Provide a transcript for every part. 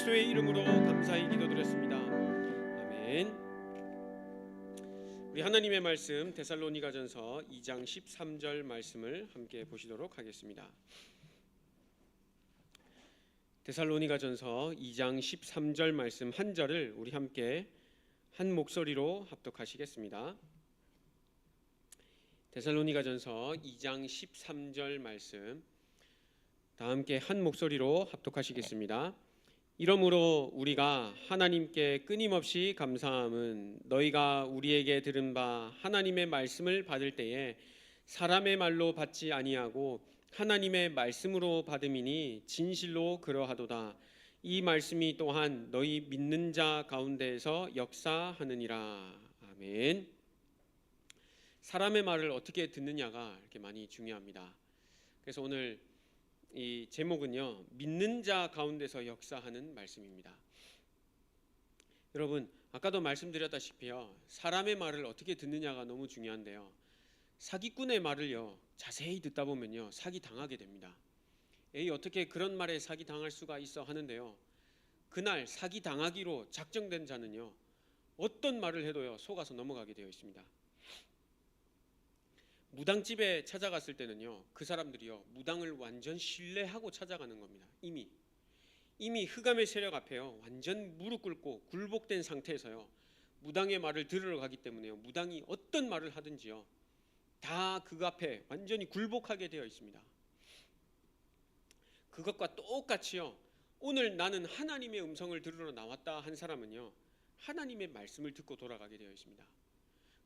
그리스도의 이름으로 감사히 기도드렸습니다. 아멘. 우리 하나님의 말씀 데살로니가전서 2장 13절 말씀을 함께 보시도록 하겠습니다. 데살로니가전서 2장 13절 말씀 한 절을 우리 함께 한 목소리로 합독하시겠습니다. 데살로니가전서 2장 13절 말씀 다 함께 한 목소리로 합독하시겠습니다. 이러므로 우리가 하나님께 끊임없이 감사함은 너희가 우리에게 들은 바 하나님의 말씀을 받을 때에 사람의 말로 받지 아니하고 하나님의 말씀으로 받음이니 진실로 그러하도다. 이 말씀이 또한 너희 믿는 자 가운데에서 역사하느니라. 아멘. 사람의 말을 어떻게 듣느냐가 이렇게 많이 중요합니다. 그래서 오늘 이 제목은요, 믿는 자 가운데서 역사하는 말씀입니다. 여러분, 아까도 말씀드렸다시피요, 사람의 말을 어떻게 듣느냐가 너무 중요한데요, 사기꾼의 말을요 자세히 듣다 보면요 사기 당하게 됩니다. 에이, 어떻게 그런 말에 사기 당할 수가 있어 하는데요, 그날 사기 당하기로 작정된 자는요 어떤 말을 해도요 속아서 넘어가게 되어 있습니다. 무당집에 찾아갔을 때는요, 그 사람들이요 무당을 완전 신뢰하고 찾아가는 겁니다. 이미 흑암의 세력 앞에요 완전 무릎 꿇고 굴복된 상태에서요 무당의 말을 들으러 가기 때문에요, 무당이 어떤 말을 하든지요 다 그 앞에 완전히 굴복하게 되어 있습니다. 그것과 똑같이요, 오늘 나는 하나님의 음성을 들으러 나왔다 한 사람은요 하나님의 말씀을 듣고 돌아가게 되어 있습니다.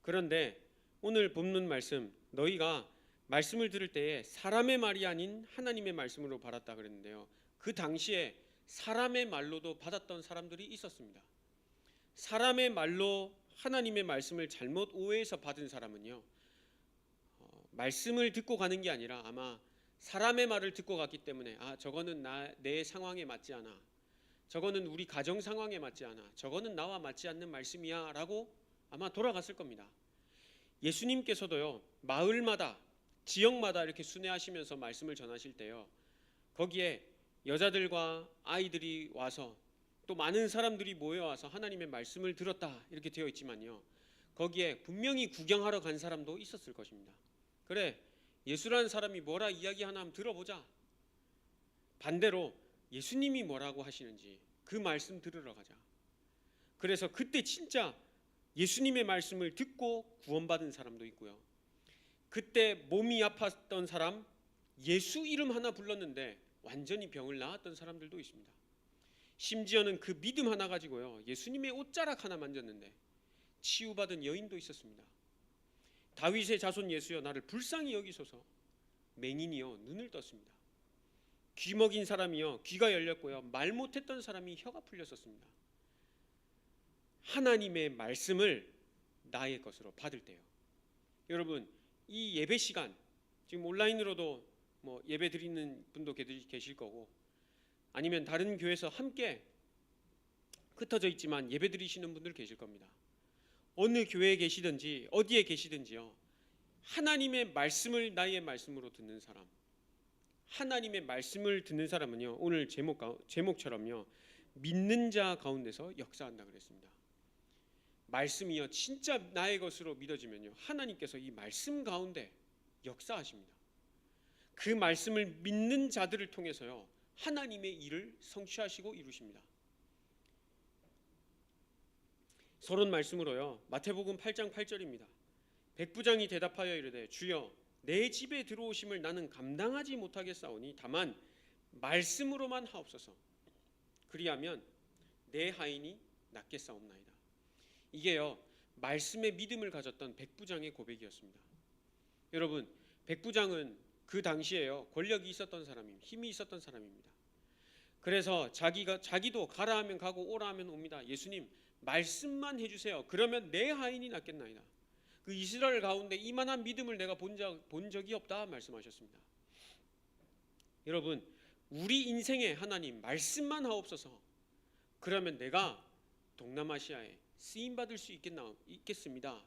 그런데 오늘 본문 말씀, 너희가 말씀을 들을 때에 사람의 말이 아닌 하나님의 말씀으로 받았다 그랬는데요, 그 당시에 사람의 말로도 받았던 사람들이 있었습니다. 사람의 말로 하나님의 말씀을 잘못 오해해서 받은 사람은요 말씀을 듣고 가는 게 아니라 아마 사람의 말을 듣고 갔기 때문에 저거는 내 상황에 맞지 않아, 저거는 우리 가정 상황에 맞지 않아, 저거는 나와 맞지 않는 말씀이야 라고 아마 돌아갔을 겁니다. 예수님께서도요 마을마다 지역마다 이렇게 순회하시면서 말씀을 전하실 때요, 거기에 여자들과 아이들이 와서 또 많은 사람들이 모여와서 하나님의 말씀을 들었다 이렇게 되어 있지만요, 거기에 분명히 구경하러 간 사람도 있었을 것입니다. 그래, 예수라는 사람이 뭐라 이야기하나 한번 들어보자. 반대로 예수님이 뭐라고 하시는지 그 말씀 들으러 가자. 그래서 그때 진짜 예수님의 말씀을 듣고 구원받은 사람도 있고요, 그때 몸이 아팠던 사람 예수 이름 하나 불렀는데 완전히 병을 나았던 사람들도 있습니다. 심지어는 그 믿음 하나 가지고요 예수님의 옷자락 하나 만졌는데 치유받은 여인도 있었습니다. 다윗의 자손 예수여 나를 불쌍히 여기소서. 맹인이요 눈을 떴습니다. 귀 먹인 사람이요 귀가 열렸고요, 말 못했던 사람이 혀가 풀렸었습니다. 하나님의 말씀을 나의 것으로 받을 때요. 여러분, 이 예배 시간 지금 온라인으로도 예배 드리는 분도 계실 거고, 아니면 다른 교회에서 함께 흩어져 있지만 예배 드리시는 분들 계실 겁니다. 어느 교회에 계시든지 어디에 계시든지요, 하나님의 말씀을 나의 말씀으로 듣는 사람, 하나님의 말씀을 듣는 사람은요 오늘 제목처럼요 믿는 자 가운데서 역사한다 그랬습니다. 말씀이요 진짜 나의 것으로 믿어지면요 하나님께서 이 말씀 가운데 역사하십니다. 그 말씀을 믿는 자들을 통해서요 하나님의 일을 성취하시고 이루십니다. 서론 말씀으로요 마태복음 8장 8절입니다. 백부장이 대답하여 이르되 주여 내 집에 들어오심을 나는 감당하지 못하겠사오니 다만 말씀으로만 하옵소서. 그리하면 내 하인이 낫겠사옵나이다. 이게요 말씀의 믿음을 가졌던 백부장의 고백이었습니다. 여러분, 백부장은 그 당시에요 권력이 있었던 사람입니다. 힘이 있었던 사람입니다. 그래서 자기도 가라 하면 가고 오라 하면 옵니다. 예수님 말씀만 해주세요. 그러면 내 하인이 낫겠나이다. 그 이스라엘 가운데 이만한 믿음을 내가 본 적이 없다 말씀하셨습니다. 여러분, 우리 인생의 하나님 말씀만 하옵소서. 그러면 내가 동남아시아에 쓰임받을 수 있겠습니다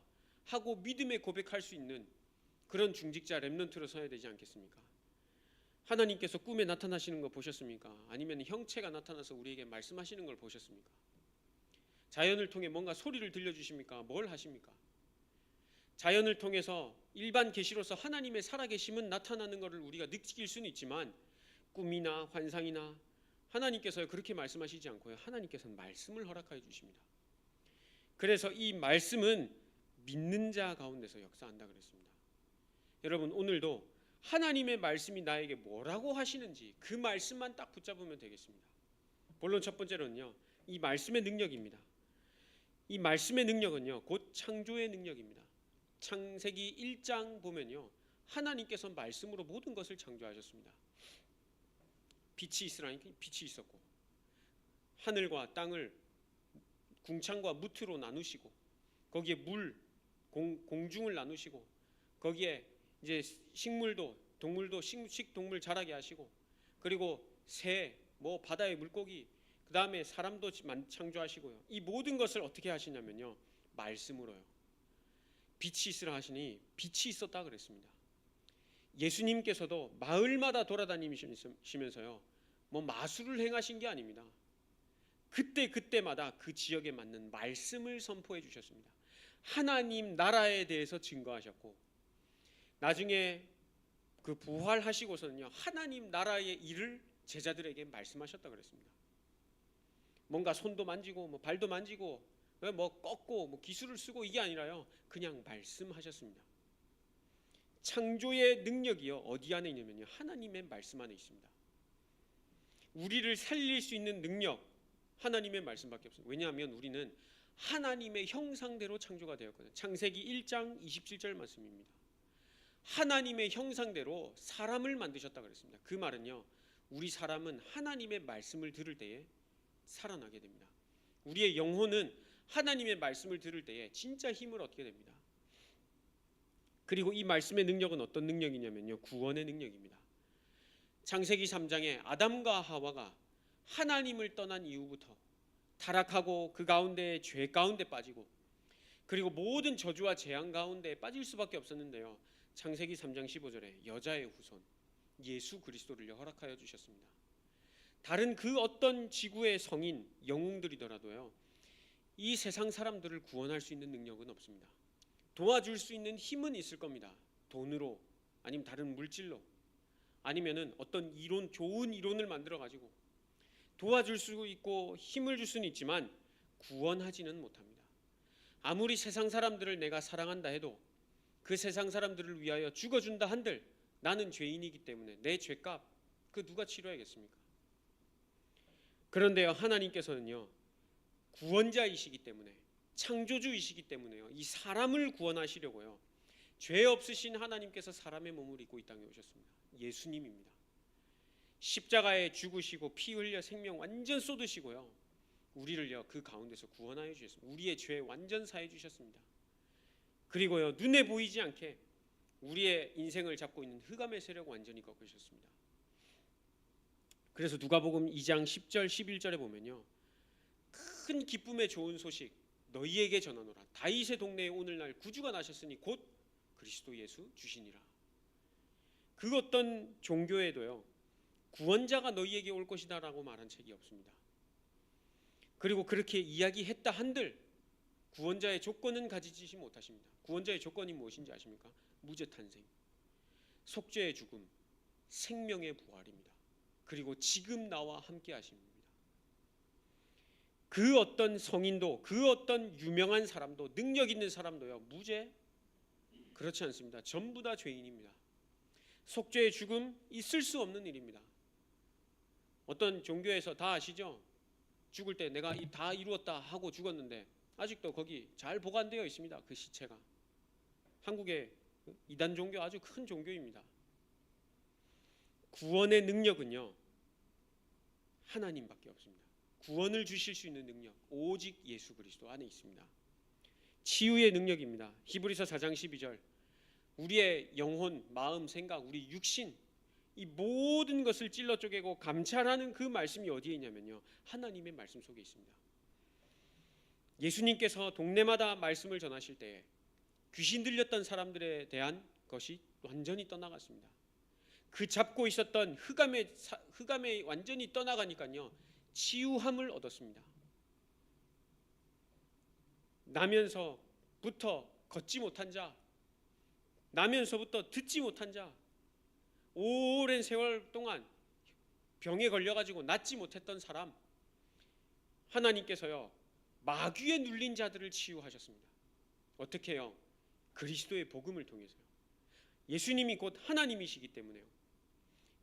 하고 믿음의 고백할 수 있는 그런 중직자 렘넌트로 서야 되지 않겠습니까? 하나님께서 꿈에 나타나시는 거 보셨습니까? 아니면 형체가 나타나서 우리에게 말씀하시는 걸 보셨습니까? 자연을 통해 뭔가 소리를 들려주십니까? 뭘 하십니까? 자연을 통해서 일반 계시로서 하나님의 살아계심은 나타나는 것을 우리가 느낄 수는 있지만 꿈이나 환상이나 하나님께서 그렇게 말씀하시지 않고요. 하나님께서는 말씀을 허락하여 주십니다. 그래서 이 말씀은 믿는 자 가운데서 역사한다 그랬습니다. 여러분, 오늘도 하나님의 말씀이 나에게 뭐라고 하시는지 그 말씀만 딱 붙잡으면 되겠습니다. 본론 첫 번째로는요, 이 말씀의 능력입니다. 이 말씀의 능력은요, 곧 창조의 능력입니다. 창세기 1장 보면요, 하나님께서 말씀으로 모든 것을 창조하셨습니다. 빛이 있으라니 빛이 있었고, 하늘과 땅을 궁창과 무트로 나누시고, 거기에 물, 공중을 나누시고, 거기에 이제 식물도 동물도 식동물 자라게 하시고, 그리고 새, 뭐 바다의 물고기, 그 다음에 사람도 창조하시고요. 이 모든 것을 어떻게 하시냐면요, 말씀으로요. 빛이 있으라 하시니 빛이 있었다 그랬습니다. 예수님께서도 마을마다 돌아다니시면서요, 뭐 마술을 행하신 게 아닙니다. 그때마다 그 지역에 맞는 말씀을 선포해 주셨습니다. 하나님 나라에 대해서 증거하셨고, 나중에 그 부활하시고서는요, 하나님 나라의 일을 제자들에게 말씀하셨다 그랬습니다. 뭔가 손도 만지고 뭐 발도 만지고 뭐 꺾고 뭐 기술을 쓰고 이게 아니라요, 그냥 말씀하셨습니다. 창조의 능력이요, 어디 안에 있냐면요, 하나님의 말씀 안에 있습니다. 우리를 살릴 수 있는 능력, 하나님의 말씀밖에 없습니다. 왜냐하면 우리는 하나님의 형상대로 창조가 되었거든요. 창세기 1장 27절 말씀입니다. 하나님의 형상대로 사람을 만드셨다 그랬습니다. 그 말은요, 우리 사람은 하나님의 말씀을 들을 때에 살아나게 됩니다. 우리의 영혼은 하나님의 말씀을 들을 때에 진짜 힘을 얻게 됩니다. 그리고 이 말씀의 능력은 어떤 능력이냐면요, 구원의 능력입니다. 창세기 3장에 아담과 하와가 하나님을 떠난 이후부터 타락하고 그 가운데 죄 가운데 빠지고, 그리고 모든 저주와 재앙 가운데 빠질 수밖에 없었는데요, 창세기 3장 15절에 여자의 후손 예수 그리스도를 허락하여 주셨습니다. 다른 그 어떤 지구의 성인 영웅들이더라도요, 이 세상 사람들을 구원할 수 있는 능력은 없습니다. 도와줄 수 있는 힘은 있을 겁니다. 돈으로, 아니면 다른 물질로, 아니면은 어떤 이론, 좋은 이론을 만들어 가지고 도와줄 수 있고 힘을 줄 수는 있지만 구원하지는 못합니다. 아무리 세상 사람들을 내가 사랑한다 해도 그 세상 사람들을 위하여 죽어준다 한들 나는 죄인이기 때문에 내 죄값 그 누가 치러야겠습니까? 그런데요, 하나님께서는요, 구원자이시기 때문에, 창조주이시기 때문에요, 이 사람을 구원하시려고요, 죄 없으신 하나님께서 사람의 몸을 입고 이 땅에 오셨습니다. 예수님입니다. 십자가에 죽으시고 피 흘려 생명 완전 쏟으시고요, 우리를요 그 가운데서 구원하여 주셨습니다. 우리의 죄 완전 사해 주셨습니다. 그리고요, 눈에 보이지 않게 우리의 인생을 잡고 있는 흑암의 세력 완전히 꺾으셨습니다. 그래서 누가복음 2장 10절 11절에 보면요, 큰 기쁨의 좋은 소식 너희에게 전하노라. 다윗의 동네에 오늘날 구주가 나셨으니 곧 그리스도 예수 주시니라. 그 어떤 종교에도요, 구원자가 너희에게 올 것이다 라고 말한 책이 없습니다. 그리고 그렇게 이야기했다 한들 구원자의 조건은 가지지 못하십니다. 구원자의 조건이 무엇인지 아십니까? 무죄 탄생, 속죄의 죽음, 생명의 부활입니다. 그리고 지금 나와 함께 하십니다. 그 어떤 성인도, 그 어떤 유명한 사람도, 능력 있는 사람도요, 무죄? 그렇지 않습니다. 전부 다 죄인입니다. 속죄의 죽음 있을 수 없는 일입니다. 어떤 종교에서 다 아시죠? 죽을 때 내가 다 이루었다 하고 죽었는데 아직도 거기 잘 보관되어 있습니다. 그 시체가. 한국의 이단 종교 아주 큰 종교입니다. 구원의 능력은요, 하나님밖에 없습니다. 구원을 주실 수 있는 능력 오직 예수 그리스도 안에 있습니다. 치유의 능력입니다. 히브리서 4장 12절, 우리의 영혼, 마음, 생각, 우리 육신, 이 모든 것을 찔러 쪼개고 감찰하는 그 말씀이 어디에 있냐면요, 하나님의 말씀 속에 있습니다. 예수님께서 동네마다 말씀을 전하실 때 귀신 들렸던 사람들에 대한 것이 완전히 떠나갔습니다. 그 잡고 있었던 흑암에 완전히 떠나가니까요, 치유함을 얻었습니다. 나면서부터 걷지 못한 자, 나면서부터 듣지 못한 자, 오랜 세월 동안 병에 걸려가지고 낫지 못했던 사람, 하나님께서요 마귀에 눌린 자들을 치유하셨습니다. 어떻게 해요? 그리스도의 복음을 통해서요. 예수님이 곧 하나님이시기 때문에요.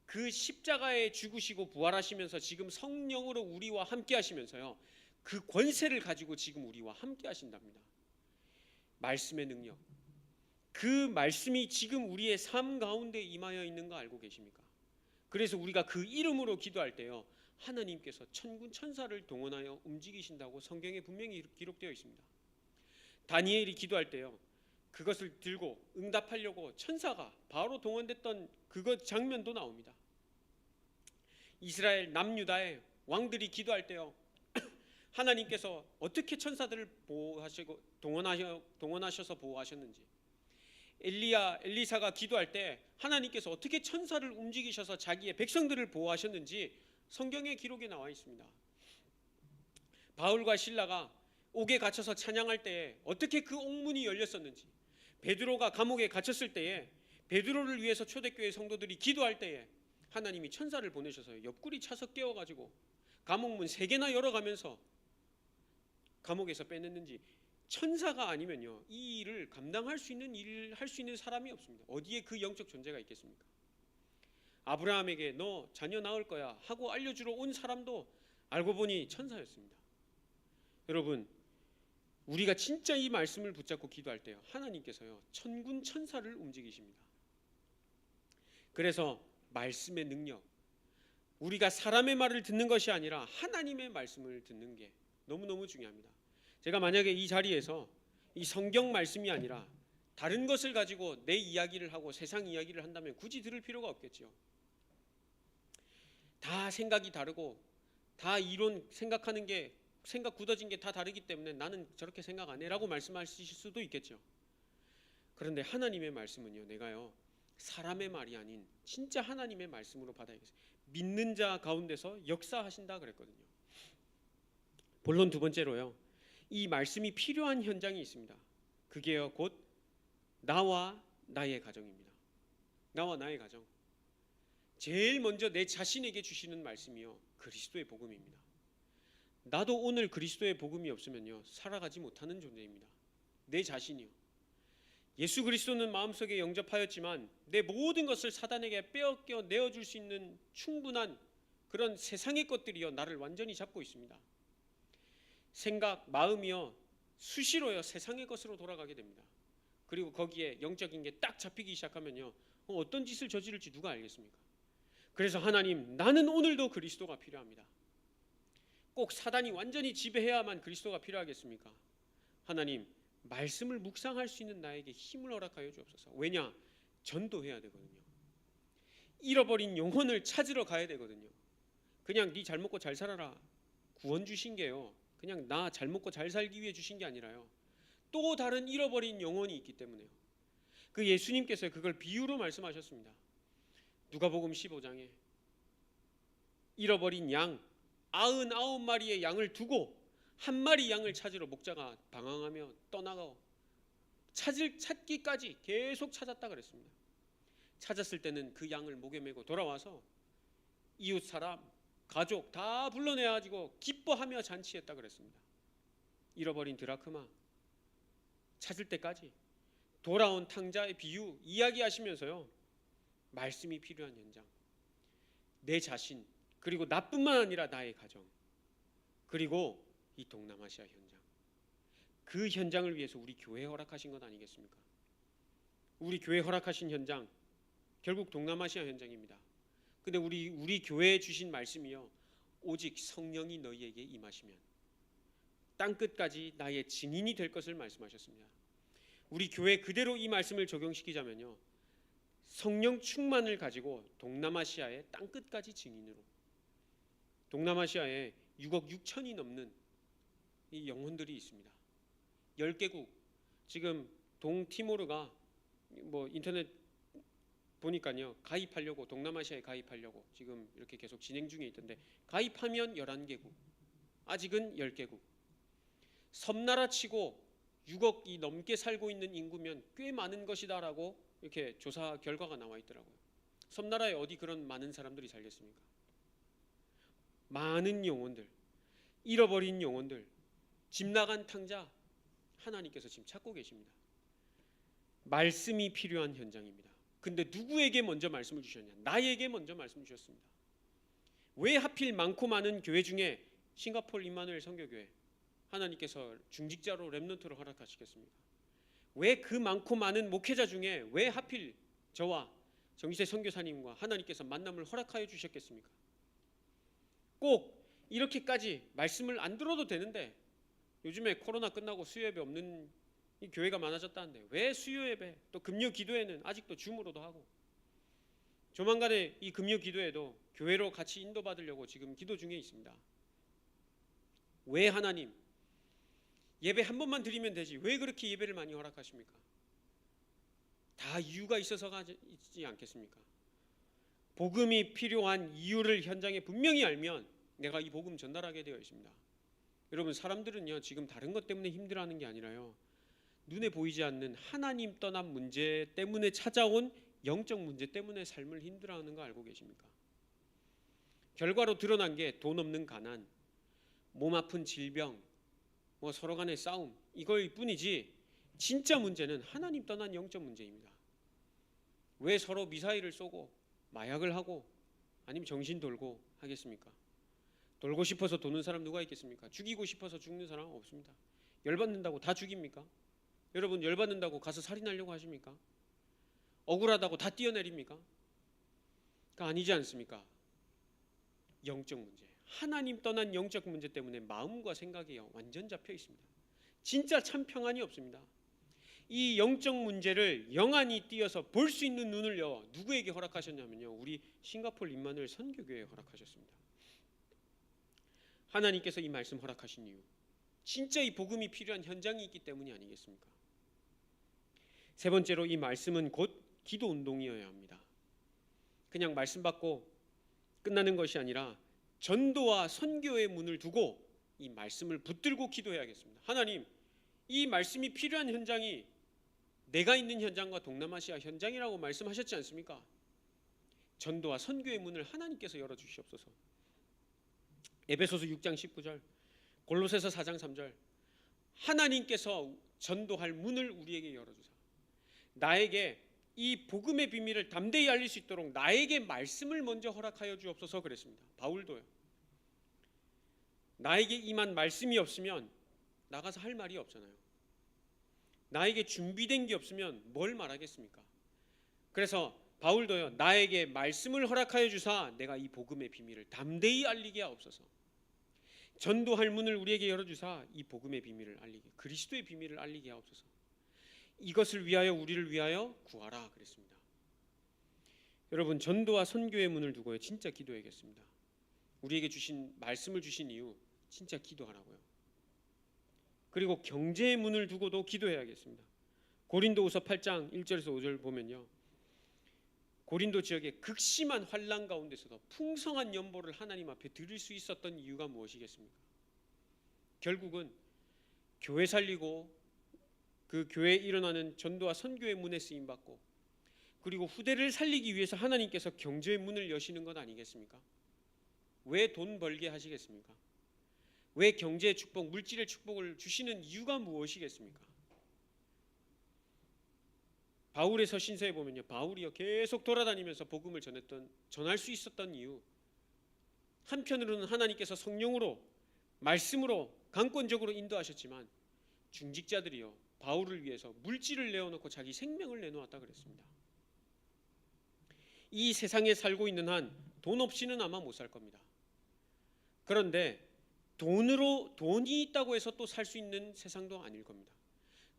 그 십자가에 죽으시고 부활하시면서 지금 성령으로 우리와 함께 하시면서요, 그 권세를 가지고 지금 우리와 함께 하신답니다. 말씀의 능력, 그 말씀이 지금 우리의 삶 가운데 임하여 있는 거 알고 계십니까? 그래서 우리가 그 이름으로 기도할 때요, 하나님께서 천군 천사를 동원하여 움직이신다고 성경에 분명히 기록되어 있습니다. 다니엘이 기도할 때요, 그것을 들고 응답하려고 천사가 바로 동원됐던 그것 장면도 나옵니다. 이스라엘 남유다의 왕들이 기도할 때요, 하나님께서 어떻게 천사들을 보호하시고 동원하셔서 보호하셨는지, 엘리사가 기도할 때 하나님께서 어떻게 천사를 움직이셔서 자기의 백성들을 보호하셨는지 성경에 기록이 나와 있습니다. 바울과 실라가 옥에 갇혀서 찬양할 때에 어떻게 그 옥문이 열렸었는지, 베드로가 감옥에 갇혔을 때에 베드로를 위해서 초대교회 성도들이 기도할 때에 하나님이 천사를 보내셔서 옆구리 차서 깨워가지고 감옥문 3개나 열어가면서 감옥에서 빼냈는지, 천사가 아니면요 이 일을 감당할 수 있는 일을 할 수 있는 사람이 없습니다. 어디에 그 영적 존재가 있겠습니까? 아브라함에게 너 자녀 낳을 거야 하고 알려주러 온 사람도 알고 보니 천사였습니다. 여러분, 우리가 진짜 이 말씀을 붙잡고 기도할 때요, 하나님께서요 천군 천사를 움직이십니다. 그래서 말씀의 능력, 우리가 사람의 말을 듣는 것이 아니라 하나님의 말씀을 듣는 게 너무너무 중요합니다. 제가 만약에 이 자리에서 이 성경 말씀이 아니라 다른 것을 가지고 내 이야기를 하고 세상 이야기를 한다면 굳이 들을 필요가 없겠죠. 다 생각이 다르고 다 이론 생각하는 게, 생각 굳어진 게 다 다르기 때문에 나는 저렇게 생각 안 해라고 말씀하실 수도 있겠죠. 그런데 하나님의 말씀은요, 내가요 사람의 말이 아닌 진짜 하나님의 말씀으로 받아야겠어요. 믿는 자 가운데서 역사하신다 그랬거든요. 본론 두 번째로요, 이 말씀이 필요한 현장이 있습니다. 그게요 곧 나와 나의 가정입니다. 나와 나의 가정. 제일 먼저 내 자신에게 주시는 말씀이요 그리스도의 복음입니다. 나도 오늘 그리스도의 복음이 없으면요 살아가지 못하는 존재입니다. 내 자신이요. 예수 그리스도는 마음속에 영접하였지만 내 모든 것을 사단에게 빼앗겨 내어줄 수 있는 충분한 그런 세상의 것들이요 나를 완전히 잡고 있습니다. 생각, 마음이요 수시로요 세상의 것으로 돌아가게 됩니다. 그리고 거기에 영적인 게 딱 잡히기 시작하면요 어떤 짓을 저지를지 누가 알겠습니까? 그래서 하나님, 나는 오늘도 그리스도가 필요합니다. 꼭 사단이 완전히 지배해야만 그리스도가 필요하겠습니까? 하나님, 말씀을 묵상할 수 있는 나에게 힘을 허락하여 주옵소서. 왜냐? 전도해야 되거든요. 잃어버린 영혼을 찾으러 가야 되거든요. 그냥 네 잘 먹고 잘 살아라 구원 주신 게요 그냥 나 잘 먹고 잘 살기 위해 주신 게 아니라요 또 다른 잃어버린 영혼이 있기 때문에요. 그 예수님께서 그걸 비유로 말씀하셨습니다. 누가복음 15장에 잃어버린 양 99마리의 양을 두고 한 마리 양을 찾으러 목자가 방황하며 떠나가 찾기까지 계속 찾았다 그랬습니다. 찾았을 때는 그 양을 목에 메고 돌아와서 이웃 사람, 가족 다 불러내가지고 기뻐하며 잔치했다 그랬습니다. 잃어버린 드라크마 찾을 때까지 돌아온 탕자의 비유 이야기하시면서요 말씀이 필요한 현장, 내 자신, 그리고 나뿐만 아니라 나의 가정, 그리고 이 동남아시아 현장, 그 현장을 위해서 우리 교회에 허락하신 것 아니겠습니까? 우리 교회에 허락하신 현장 결국 동남아시아 현장입니다. 근데 우리 교회에 주신 말씀이요 오직 성령이 너희에게 임하시면 땅끝까지 나의 증인이 될 것을 말씀하셨습니다. 우리 교회 그대로 이 말씀을 적용시키자면요 성령 충만을 가지고 동남아시아의 땅끝까지 증인으로, 동남아시아에 6억 6천이 넘는 이 영혼들이 있습니다. 10개국, 지금 동티모르가 뭐 인터넷 보니까요, 가입하려고 동남아시아에 가입하려고 지금 이렇게 계속 진행 중에 있던데, 가입하면 11개국, 아직은 10개국. 섬나라 치고 6억이 넘게 살고 있는 인구면 꽤 많은 것이다라고 이렇게 조사 결과가 나와 있더라고요. 섬나라에 어디 그런 많은 사람들이 살겠습니까? 많은 영혼들, 잃어버린 영혼들, 집 나간 탕자, 하나님께서 지금 찾고 계십니다. 말씀이 필요한 현장입니다. 근데 누구에게 먼저 말씀을 주셨냐? 나에게 먼저 말씀을 주셨습니다. 왜 하필 많고 많은 교회 중에 싱가포르 임마누엘 선교교회 하나님께서 중직자로 렘넌트로 허락하시겠습니까? 왜 그 많고 많은 목회자 중에 왜 하필 저와 정기세 선교사님과 하나님께서 만남을 허락하여 주셨겠습니까? 꼭 이렇게까지 말씀을 안 들어도 되는데, 요즘에 코로나 끝나고 수요예배 없는 이 교회가 많아졌다는데 왜 수요예배 또 금요 기도회는 아직도 줌으로도 하고, 조만간에 이 금요 기도회도 교회로 같이 인도받으려고 지금 기도 중에 있습니다. 왜 하나님 예배 한 번만 드리면 되지 왜 그렇게 예배를 많이 허락하십니까? 다 이유가 있어서가 있지 않겠습니까? 복음이 필요한 이유를 현장에 분명히 알면 내가 이 복음 전달하게 되어 있습니다. 여러분, 사람들은요 지금 다른 것 때문에 힘들어하는 게 아니라요, 눈에 보이지 않는 하나님 떠난 문제 때문에 찾아온 영적 문제 때문에 삶을 힘들어하는 거 알고 계십니까? 결과로 드러난 게 돈 없는 가난, 몸 아픈 질병, 서로 간의 싸움, 이걸 뿐이지 진짜 문제는 하나님 떠난 영적 문제입니다. 왜 서로 미사일을 쏘고 마약을 하고 아니면 정신 돌고 하겠습니까? 돌고 싶어서 도는 사람 누가 있겠습니까? 죽이고 싶어서 죽는 사람 없습니다. 열받는다고 다 죽입니까? 여러분, 열받는다고 가서 살인하려고 하십니까? 억울하다고 다 뛰어내립니까? 그러니까 아니지 않습니까? 영적 문제, 하나님 떠난 영적 문제 때문에 마음과 생각이 완전 잡혀 있습니다. 진짜 참 평안이 없습니다. 이 영적 문제를 영안이 띄어서 볼 수 있는 눈을요 누구에게 허락하셨냐면요, 우리 싱가포르 임마누엘 선교교회에 허락하셨습니다. 하나님께서 이 말씀 허락하신 이유, 진짜 이 복음이 필요한 현장이 있기 때문이 아니겠습니까? 세 번째로, 이 말씀은 곧 기도 운동이어야 합니다. 그냥 말씀 받고 끝나는 것이 아니라 전도와 선교의 문을 두고 이 말씀을 붙들고 기도해야겠습니다. 하나님, 이 말씀이 필요한 현장이 내가 있는 현장과 동남아시아 현장이라고 말씀하셨지 않습니까? 전도와 선교의 문을 하나님께서 열어주시옵소서. 에베소서 6장 19절, 골로새서 4장 3절, 하나님께서 전도할 문을 우리에게 열어주사 나에게 이 복음의 비밀을 담대히 알릴 수 있도록 나에게 말씀을 먼저 허락하여 주옵소서 그랬습니다. 바울도요. 나에게 임한 말씀이 없으면 나가서 할 말이 없잖아요. 나에게 준비된 게 없으면 뭘 말하겠습니까? 그래서 바울도요, 나에게 말씀을 허락하여 주사 내가 이 복음의 비밀을 담대히 알리게 하옵소서. 전도할 문을 우리에게 열어주사 이 복음의 비밀을 알리게, 그리스도의 비밀을 알리게 하옵소서. 이것을 위하여 우리를 위하여 구하라 그랬습니다. 여러분, 전도와 선교의 문을 두고 진짜 기도해야겠습니다. 우리에게 주신 말씀을 주신 이유 진짜 기도하라고요. 그리고 경제의 문을 두고도 기도해야겠습니다. 고린도후서 8장 1절에서 5절 보면요, 고린도 지역의 극심한 환난 가운데서도 풍성한 연보를 하나님 앞에 드릴 수 있었던 이유가 무엇이겠습니까? 결국은 교회 살리고 그 교회에 일어나는 전도와 선교의 문에 쓰임받고, 그리고 후대를 살리기 위해서 하나님께서 경제의 문을 여시는 것 아니겠습니까? 왜 돈 벌게 하시겠습니까? 왜 경제의 축복, 물질의 축복을 주시는 이유가 무엇이겠습니까? 바울의 서신서에 보면요, 바울이요 계속 돌아다니면서 복음을 전할 수 있었던 이유, 한편으로는 하나님께서 성령으로 말씀으로 강권적으로 인도하셨지만 중직자들이요 바울을 위해서 물질을 내어놓고 자기 생명을 내놓았다 그랬습니다. 이 세상에 살고 있는 한 돈 없이는 아마 못 살 겁니다. 그런데 돈이 있다고 해서 또 살 수 있는 세상도 아닐 겁니다.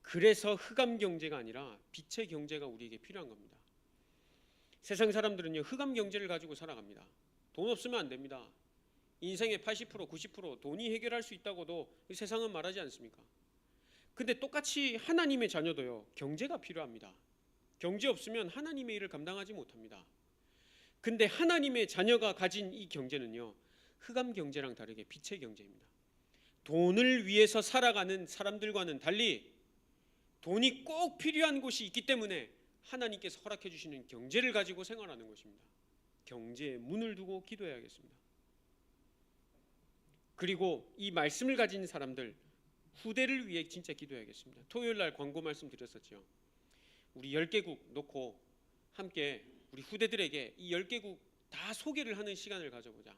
그래서 흑암 경제가 아니라 빛의 경제가 우리에게 필요한 겁니다. 세상 사람들은요 흑암 경제를 가지고 살아갑니다. 돈 없으면 안 됩니다. 인생의 80%, 90% 돈이 해결할 수 있다고도 이 세상은 말하지 않습니까? 근데 똑같이 하나님의 자녀도요 경제가 필요합니다. 경제 없으면 하나님의 일을 감당하지 못합니다. 근데 하나님의 자녀가 가진 이 경제는요, 흑암 경제랑 다르게 빛의 경제입니다. 돈을 위해서 살아가는 사람들과는 달리 돈이 꼭 필요한 곳이 있기 때문에 하나님께서 허락해 주시는 경제를 가지고 생활하는 것입니다. 경제에 문을 두고 기도해야겠습니다. 그리고 이 말씀을 가진 사람들, 후대를 위해 진짜 기도해야겠습니다. 토요일 날 광고 말씀 드렸었죠. 우리 10개국 놓고 함께 우리 후대들에게 이 10개국 다 소개를 하는 시간을 가져보자.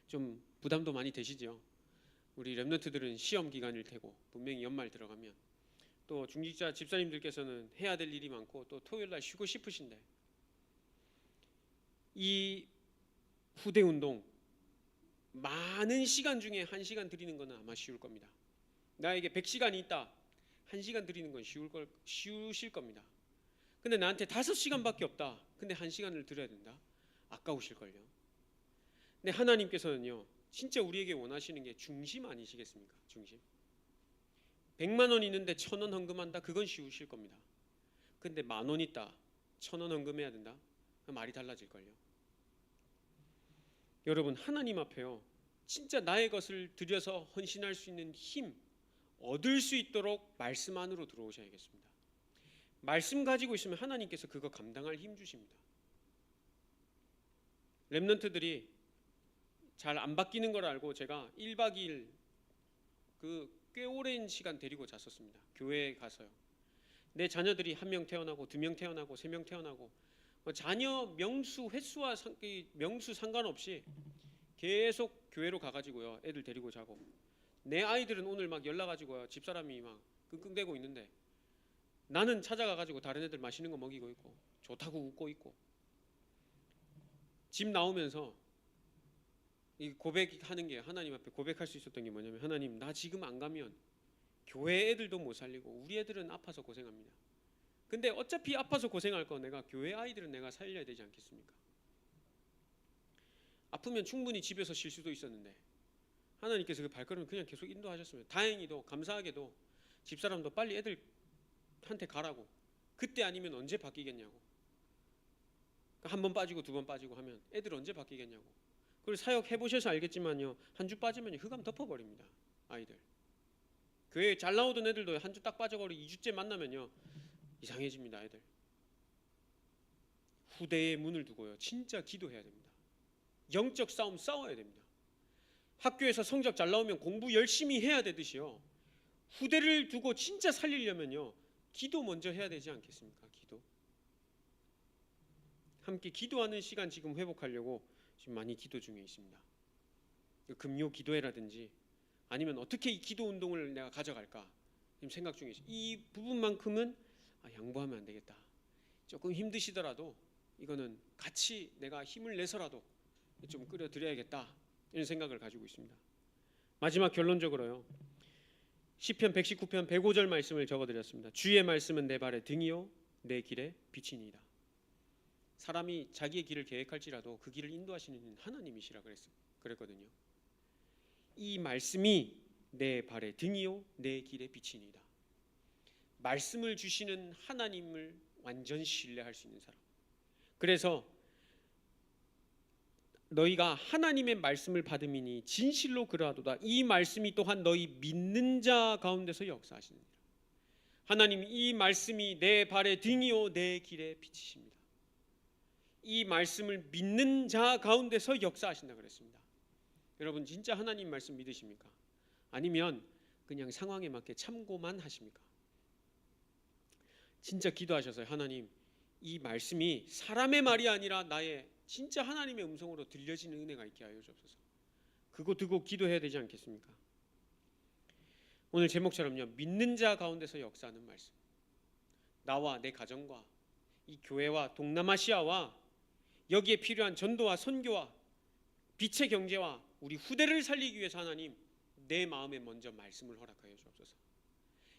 좀 부담도 많이 되시죠? 우리 렘넌트들은 시험 기간일 테고 분명히 연말 들어가면 또 중직자 집사님들께서는 해야 될 일이 많고 또 토요일 날 쉬고 싶으신데 이 후대 운동 많은 시간 중에 1시간 드리는 것은 아마 쉬울 겁니다. 나에게 100시간이 있다. 1시간 드리는 건 쉬우실 겁니다. 근데 나한테 5시간밖에 없다. 근데 1시간을 드려야 된다. 아까우실걸요. 근데 하나님께서는요, 진짜 우리에게 원하시는 게 중심 아니시겠습니까? 중심. 100만 원 있는데 1,000원 헌금한다. 그건 쉬우실 겁니다. 근데 10,000원 있다. 1,000원 헌금해야 된다. 말이 달라질걸요. 여러분, 하나님 앞에요, 진짜 나의 것을 들여서 헌신할 수 있는 힘 얻을 수 있도록 말씀 안으로 들어오셔야겠습니다. 말씀 가지고 있으면 하나님께서 그거 감당할 힘 주십니다. 렘넌트들이 잘 안 바뀌는 걸 알고 제가 1박 2일 꽤 오랜 시간 데리고 잤었습니다. 교회에 가서요. 내 자녀들이 1명 태어나고 2명 태어나고 3명 태어나고 자녀 명수 횟수와 명수 상관없이 계속 교회로 가가지고요, 애들 데리고 자고, 내 아이들은 오늘 막 연락 가지고요, 집사람이 막 끙끙대고 있는데 나는 찾아가가지고 다른 애들 맛있는 거 먹이고 있고 좋다고 웃고 있고, 집 나오면서 이 고백하는 게, 하나님 앞에 고백할 수 있었던 게 뭐냐면, 하나님, 나 지금 안 가면 교회 애들도 못 살리고 우리 애들은 아파서 고생합니다. 근데 어차피 아파서 고생할 거 내가 교회 아이들은 내가 살려야 되지 않겠습니까? 아프면 충분히 집에서 쉴 수도 있었는데 하나님께서 그 발걸음을 그냥 계속 인도하셨으면, 다행히도 감사하게도 집사람도 빨리 애들한테 가라고, 그때 아니면 언제 바뀌겠냐고, 한 번 빠지고 2번 빠지고 하면 애들 언제 바뀌겠냐고. 그걸 사역 해보셔서 알겠지만요, 한 주 빠지면 흑암 덮어버립니다. 아이들 교회 잘 나오던 애들도 한 주 딱 빠져버리고 2주째 만나면요 이상해집니다. 애들. 후대의 문을 두고요, 진짜 기도해야 됩니다. 영적 싸움 싸워야 됩니다. 학교에서 성적 잘 나오면 공부 열심히 해야 되듯이요, 후대를 두고 진짜 살리려면요 기도 먼저 해야 되지 않겠습니까? 기도. 함께 기도하는 시간 지금 회복하려고 지금 많이 기도 중에 있습니다. 금요 기도회라든지 아니면 어떻게 이 기도 운동을 내가 가져갈까 지금 생각 중에 있어요. 이 부분만큼은 양보하면 안 되겠다. 조금 힘드시더라도 이거는 같이 내가 힘을 내서라도 좀 끌어드려야겠다, 이런 생각을 가지고 있습니다. 마지막 결론적으로요, 시편 119편 105절 말씀을 적어드렸습니다. 주의 말씀은 내 발의 등이요 내 길의 빛이니이다. 사람이 자기의 길을 계획할지라도 그 길을 인도하시는 하나님이시라 그랬거든요. 이 말씀이 내 발의 등이요 내 길의 빛이니이다. 말씀을 주시는 하나님을 완전 신뢰할 수 있는 사람. 그래서 너희가 하나님의 말씀을 받음이니 진실로 그러하도다. 이 말씀이 또한 너희 믿는 자 가운데서 역사하시느니라. 하나님, 이 말씀이 내 발의 등이요 내 길의 빛이십니다. 이 말씀을 믿는 자 가운데서 역사하신다 그랬습니다. 여러분, 진짜 하나님 말씀 믿으십니까? 아니면 그냥 상황에 맞게 참고만 하십니까? 진짜 기도하셔서, 하나님, 이 말씀이 사람의 말이 아니라 나의 진짜 하나님의 음성으로 들려지는 은혜가 있게 하여 주옵소서. 그거 두고 기도해야 되지 않겠습니까? 오늘 제목처럼요, 믿는 자 가운데서 역사하는 말씀. 나와 내 가정과 이 교회와 동남아시아와 여기에 필요한 전도와 선교와 빛의 경제와 우리 후대를 살리기 위해서 하나님, 내 마음에 먼저 말씀을 허락하여 주옵소서.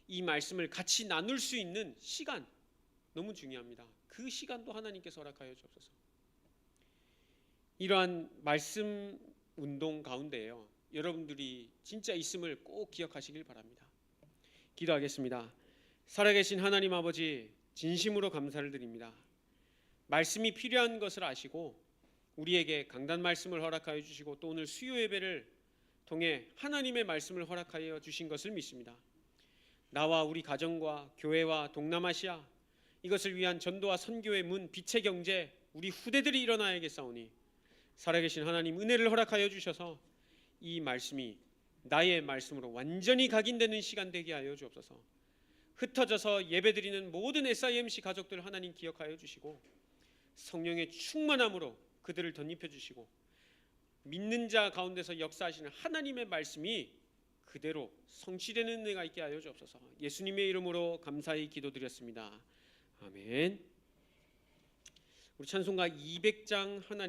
이 말씀을 같이 나눌 수 있는 시간 너무 중요합니다. 그 시간도 하나님께서 허락하여 주옵소서. 이러한 말씀 운동 가운데에요, 여러분들이 진짜 있음을 꼭 기억하시길 바랍니다. 기도하겠습니다. 살아계신 하나님 아버지, 진심으로 감사를 드립니다. 말씀이 필요한 것을 아시고 우리에게 강단 말씀을 허락하여 주시고 또 오늘 수요 예배를 통해 하나님의 말씀을 허락하여 주신 것을 믿습니다. 나와 우리 가정과 교회와 동남아시아 이것을 위한 전도와 선교의 문, 빛의 경제, 우리 후대들이 일어나야겠사오니 살아계신 하나님 은혜를 허락하여 주셔서 이 말씀이 나의 말씀으로 완전히 각인되는 시간 되게 하여 주옵소서. 흩어져서 예배드리는 모든 SIMC 가족들 하나님 기억하여 주시고 성령의 충만함으로 그들을 덧입혀 주시고 믿는 자 가운데서 역사하시는 하나님의 말씀이 그대로 성취되는 은혜가 있게 하여 주옵소서. 예수님의 이름으로 감사히 기도드렸습니다. 아멘. 우리 찬송가 200장 하나님